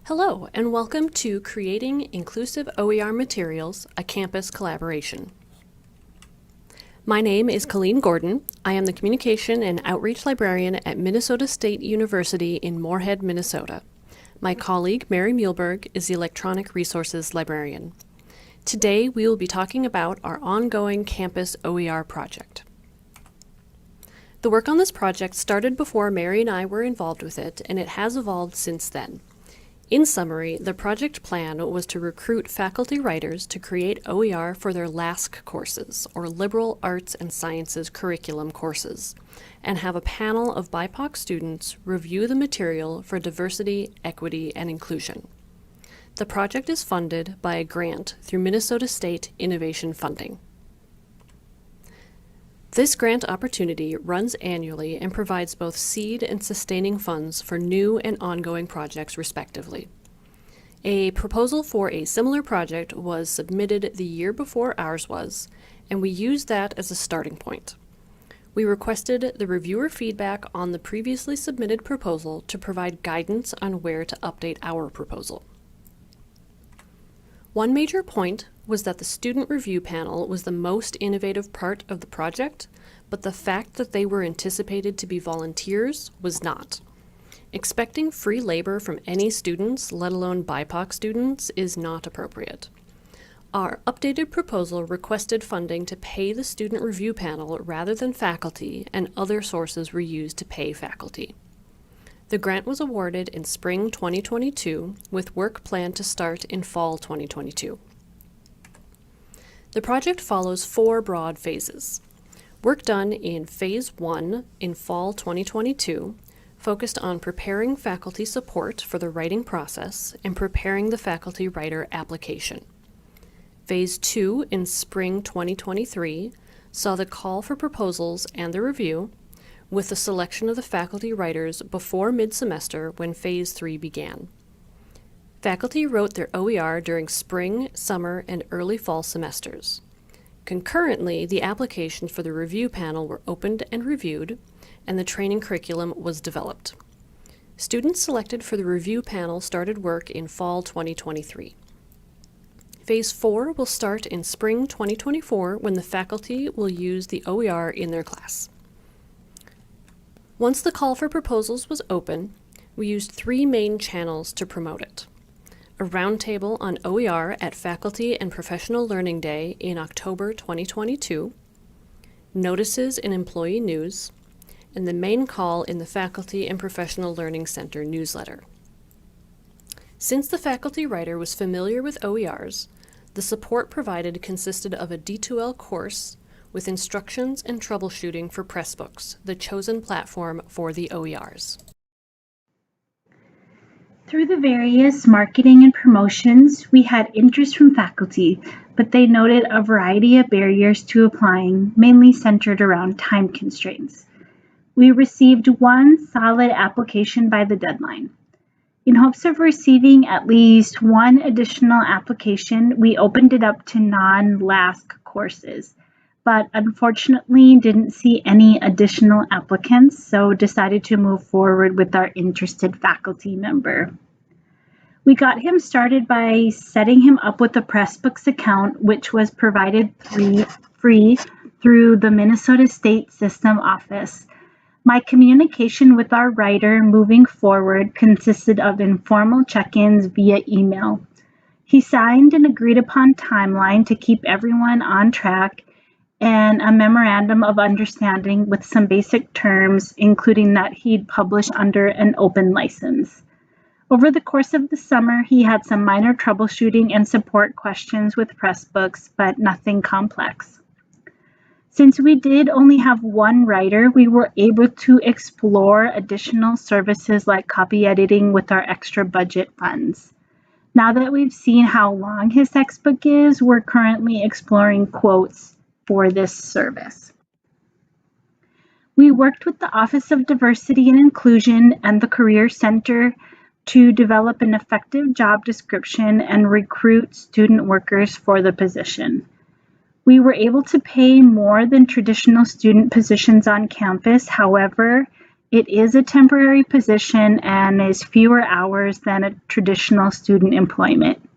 Hello, and welcome to Creating Inclusive OER Materials, a campus collaboration. My name is Colleen Gordon. I am the Communication and Outreach Librarian at Minnesota State University in Moorhead, Minnesota. My colleague, Mary Muehlberg, is the Electronic Resources Librarian. Today, we will be talking about our ongoing campus OER project. The work on this project started before Mary and I were involved with it, and it has evolved since then. In summary, the project plan was to recruit faculty writers to create OER for their LASC courses, or Liberal Arts and Sciences Curriculum courses, and have a panel of BIPOC students review the material for diversity, equity, and inclusion. The project is funded by a grant through Minnesota State Innovation Funding. This grant opportunity runs annually and provides both seed and sustaining funds for new and ongoing projects, respectively. A proposal for a similar project was submitted the year before ours was, and we used that as a starting point. We requested the reviewer feedback on the previously submitted proposal to provide guidance on where to update our proposal. One major point was that the student review panel was the most innovative part of the project, but the fact that they were anticipated to be volunteers was not. Expecting free labor from any students, let alone BIPOC students, is not appropriate. Our updated proposal requested funding to pay the student review panel rather than faculty, and other sources were used to pay faculty. The grant was awarded in spring 2022, with work planned to start in fall 2022. The project follows 4 broad phases. Work done in Phase 1 in fall 2022 focused on preparing faculty support for the writing process and preparing the faculty writer application. Phase 2 in spring 2023 saw the call for proposals and the review, with the selection of the faculty writers before mid-semester when Phase 3 began. Faculty wrote their OER during spring, summer, and early fall semesters. Concurrently, the applications for the review panel were opened and reviewed, and the training curriculum was developed. Students selected for the review panel started work in fall 2023. Phase 4 will start in spring 2024 when the faculty will use the OER in their class. Once the call for proposals was open, we used 3 main channels to promote it. A roundtable on OER at Faculty and Professional Learning Day in October 2022, notices in Employee News, and the main call in the Faculty and Professional Learning Center newsletter. Since the faculty writer was familiar with OERs, the support provided consisted of a D2L course with instructions and troubleshooting for Pressbooks, the chosen platform for the OERs. Through the various marketing and promotions, we had interest from faculty, but they noted a variety of barriers to applying, mainly centered around time constraints. We received 1 solid application by the deadline. In hopes of receiving at least 1 additional application, we opened it up to non-LASC courses, but unfortunately didn't see any additional applicants, so decided to move forward with our interested faculty member. We got him started by setting him up with a Pressbooks account, which was provided free through the Minnesota State System Office. My communication with our writer moving forward consisted of informal check-ins via email. He signed an agreed upon timeline to keep everyone on track, and a memorandum of understanding with some basic terms, including that he'd publish under an open license. Over the course of the summer, he had some minor troubleshooting and support questions with Pressbooks, but nothing complex. Since we did only have 1 writer, we were able to explore additional services like copy editing with our extra budget funds. Now that we've seen how long his textbook is, we're currently exploring quotes for this service. We worked with the Office of Diversity and Inclusion and the Career Center to develop an effective job description and recruit student workers for the position. We were able to pay more than traditional student positions on campus. However, It is a temporary position and is fewer hours than a traditional student employment.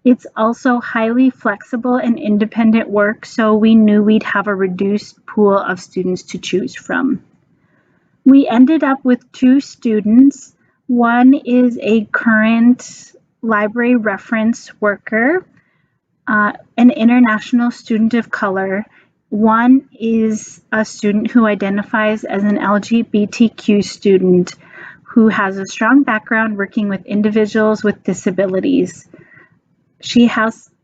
It's also highly flexible and independent work, so we knew we'd have a reduced pool of students to choose from. We ended up with 2 students. One is a current library reference worker, an international student of color. One is a student who identifies as an LGBTQ student who has a strong background working with individuals with disabilities. She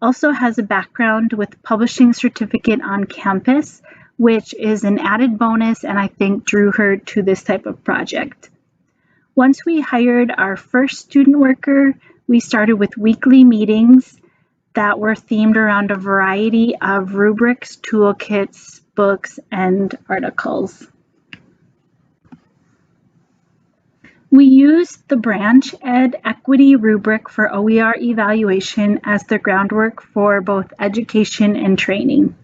also has a background with publishing certificate on campus, which is an added bonus and I think drew her to this type of project. Once we hired our first student worker, we started with weekly meetings that were themed around a variety of rubrics, toolkits, books, and articles. We used the Branch Ed Equity rubric for OER evaluation as the groundwork for both education and training.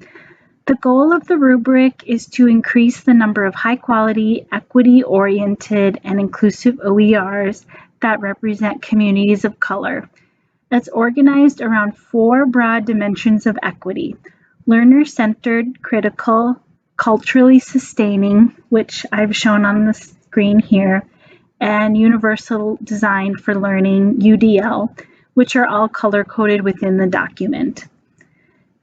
The goal of the rubric is to increase the number of high-quality, equity-oriented, and inclusive OERs that represent communities of color. It's organized around 4 broad dimensions of equity: learner-centered, critical, culturally sustaining, which I've shown on the screen here, and universal design for learning, UDL, which are all color-coded within the document.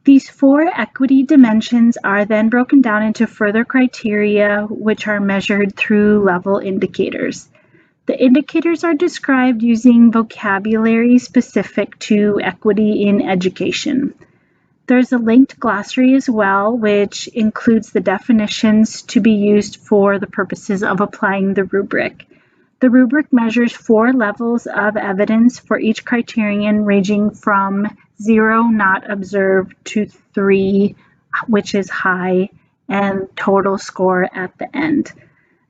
These 4 equity dimensions are then broken down into further criteria, which are measured through level indicators. The indicators are described using vocabulary specific to equity in education. There's a linked glossary as well, which includes the definitions to be used for the purposes of applying the rubric. The rubric measures 4 levels of evidence for each criterion, ranging from 0, not observed, to 3, which is high, and total score at the end.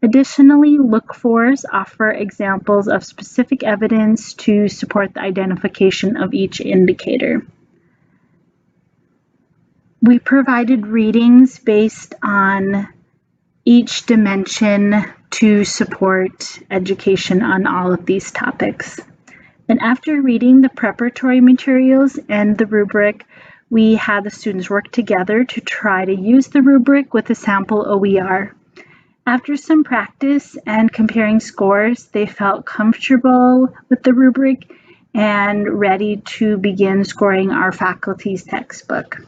Additionally, look-fors offer examples of specific evidence to support the identification of each indicator. We provided readings based on each dimension to support education on all of these topics. And after reading the preparatory materials and the rubric, we had the students work together to try to use the rubric with a sample OER. After some practice and comparing scores, they felt comfortable with the rubric and ready to begin scoring our faculty's textbook.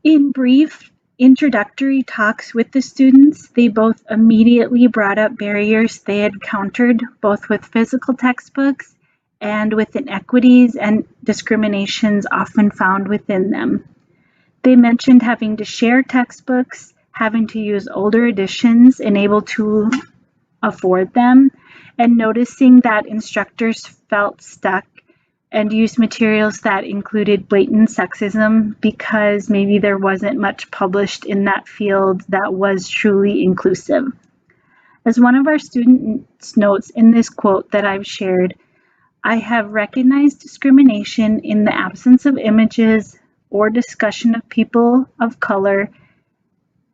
In brief introductory talks with the students, they both immediately brought up barriers they had encountered both with physical textbooks and with inequities and discriminations often found within them. They mentioned having to share textbooks, having to use older editions and able to afford them, and noticing that instructors felt stuck and used materials that included blatant sexism because maybe there wasn't much published in that field that was truly inclusive. As one of our students notes in this quote that I've shared, I have recognized discrimination in the absence of images or discussion of people of color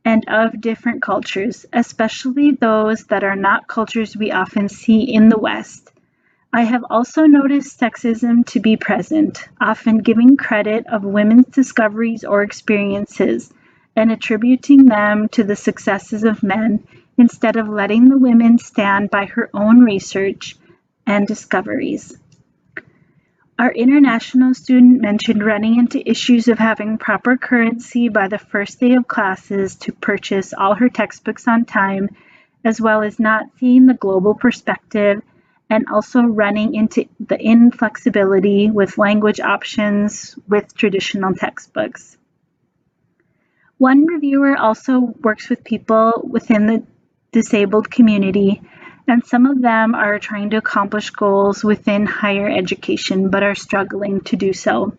and of different cultures, especially those that are not cultures we often see in the West. I have also noticed sexism to be present, often giving credit of women's discoveries or experiences and attributing them to the successes of men instead of letting the women stand by her own research and discoveries. Our international student mentioned running into issues of having proper currency by the first day of classes to purchase all her textbooks on time, as well as not seeing the global perspective and also running into the inflexibility with language options with traditional textbooks. One reviewer also works with people within the disabled community, and some of them are trying to accomplish goals within higher education but are struggling to do so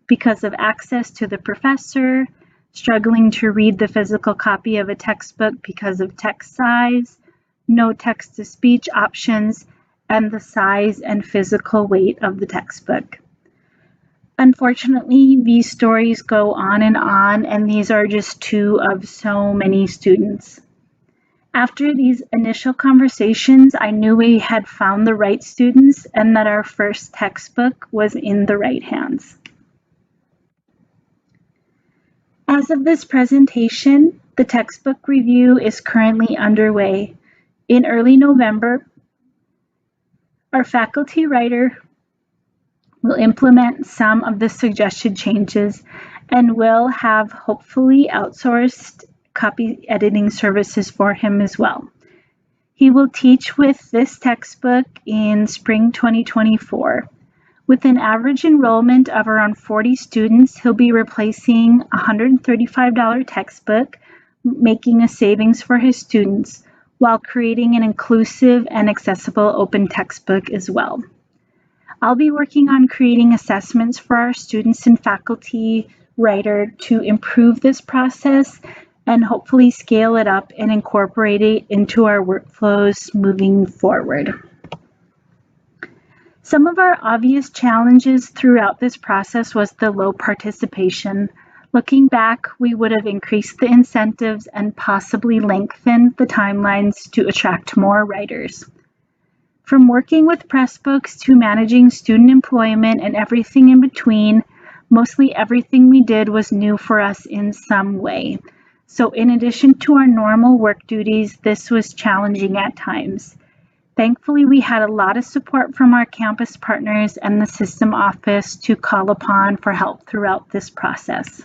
because of access to the professor, struggling to read the physical copy of a textbook because of text size, no text-to-speech options, and the size and physical weight of the textbook. Unfortunately, these stories go on, and these are just 2 of so many students. After these initial conversations, I knew we had found the right students and that our first textbook was in the right hands. As of this presentation, the textbook review is currently underway. In early November, our faculty writer will implement some of the suggested changes and will have hopefully outsourced copy editing services for him as well. He will teach with this textbook in spring 2024. With an average enrollment of around 40 students, he'll be replacing a $135 textbook, making a savings for his students, while creating an inclusive and accessible open textbook as well. I'll be working on creating assessments for our students and faculty writer to improve this process and hopefully scale it up and incorporate it into our workflows moving forward. Some of our obvious challenges throughout this process was the low participation. Looking back, we would have increased the incentives and possibly lengthened the timelines to attract more writers. From working with Pressbooks to managing student employment and everything in between, mostly everything we did was new for us in some way. So in addition to our normal work duties, this was challenging at times. Thankfully, we had a lot of support from our campus partners and the system office to call upon for help throughout this process.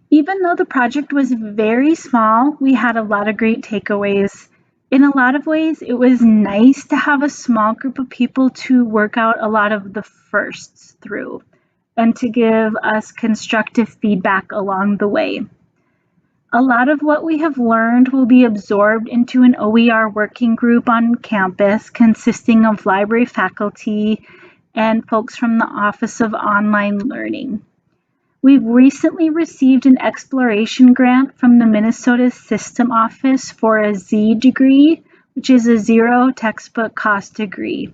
Even though the project was very small, we had a lot of great takeaways. In a lot of ways, it was nice to have a small group of people to work out a lot of the firsts through and to give us constructive feedback along the way. A lot of what we have learned will be absorbed into an OER working group on campus consisting of library faculty and folks from the Office of Online Learning. We've recently received an exploration grant from the Minnesota System Office for a Z degree, which is a zero textbook cost degree.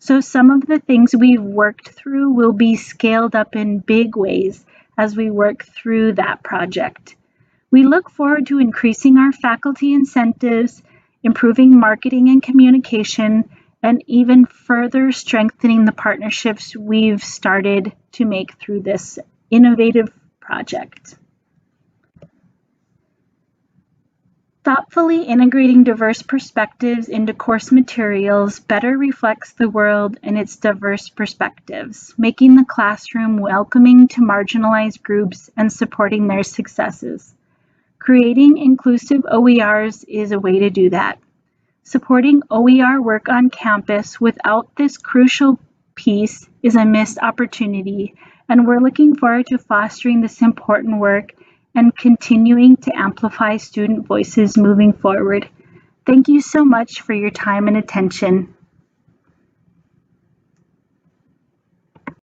So some of the things we've worked through will be scaled up in big ways as we work through that project. We look forward to increasing our faculty incentives, improving marketing and communication, and even further strengthening the partnerships we've started to make through this innovative project. Thoughtfully integrating diverse perspectives into course materials better reflects the world and its diverse perspectives, making the classroom welcoming to marginalized groups and supporting their successes. Creating inclusive OERs is a way to do that. Supporting OER work on campus without this crucial piece is a missed opportunity, and we're looking forward to fostering this important work and continuing to amplify student voices moving forward. Thank you so much for your time and attention.